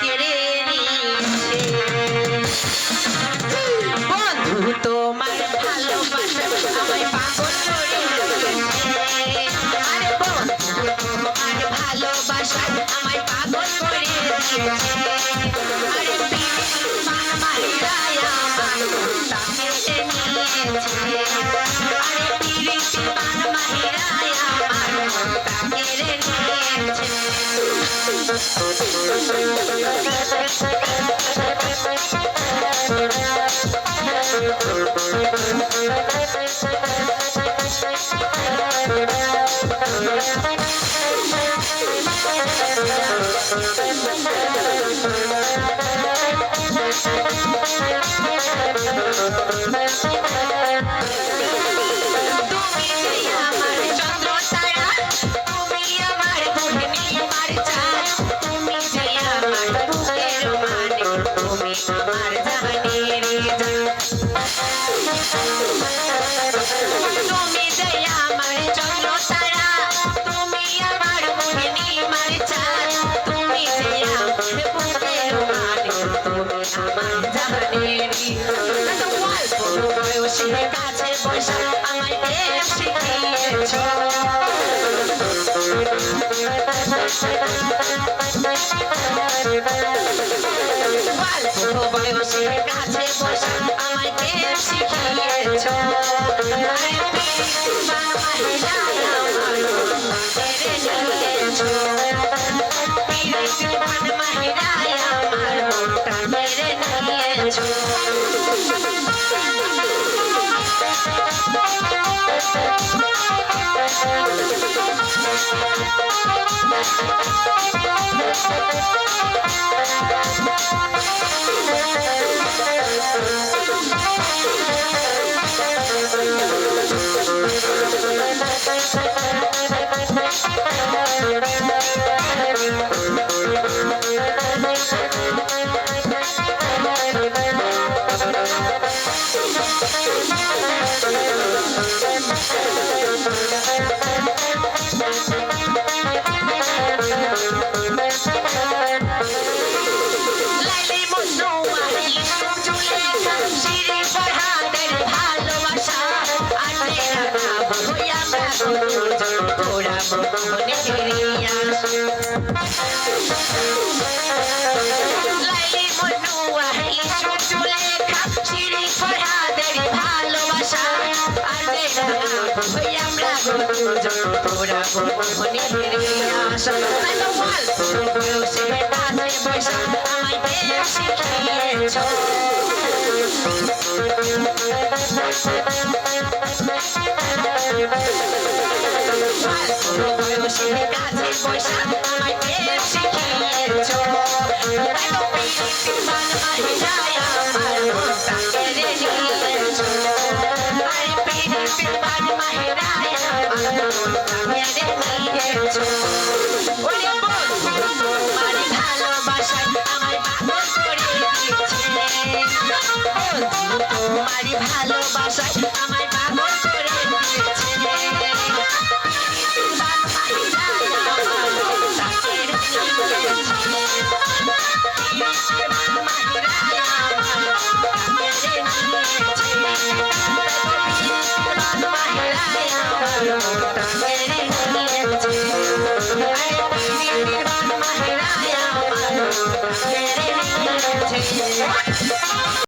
কেড়ে নিয়েছে। বন্ধু তোমার ভালোবাসা আমায় পাগল করে দিয়েছে। আরে বন্ধু তোমার ভালোবাসা আমায় পাগল করে দিয়েছে। আরে পিড়িতি বান মারিয়ায় আমার মনটা কেড়ে নিয়েছে। আরে পিড়িতি বান মারিয়ায় আমার মনটা কেড়ে নিয়েছে। তুমি যে আমার চন্দ্র তারা, তুমি আমার পূর্ণিমার চাঁদ, তুমি যে আমার বুকের মানে, তুমি আমার জাহানের জান। তুমি যে আমার চন্দ্র তারা, তুমি আমার পূর্ণিমার চাঁদ, তুমি যে আমার বুকের মানে, তুমি আমার জাহানের জান। অল্প বয়সে কাছে বসে আমায় প্রেম শিখিয়েছ। অল্প বয়সে কাছে বসে আমায় প্রেম শিখিয়েছ। আরে পিড়িতি বান মারিয়ায় আমার মনটা কেড়ে নিয়েছ। পিড়িতি বান মারিয়ায় আমার মনটা কেড়ে নিয়েছ। লাইলি মজনু আর ইউসুফ জুলেখা, শিরিন ফরহাদের ভালোবাসা, আর রাখা হইয়া আমরা দুজন পোড়াবো মনে ফিরিয়া। লাইলি মজনু আর ইউসুফ জুলেখা, শিরিন ফরহাদের ভালোবাসা, আর রাখা হইয়া আমরা দুজন পোড়াবো মনে ফিরিয়া। অল্প বয়সে কাছে বসে আমায় প্রেম শিখিয়েছ। অল্প বয়সে কাছে বসে আমায় প্রেম শিখিয়েছ। পিড়িতি বান মারিয়ায় আমার মনটা কেড়ে নিয়েছ। আরে পিড়িতি বান মারিয়ায় আমার মনটা কেড়ে নিয়েছ।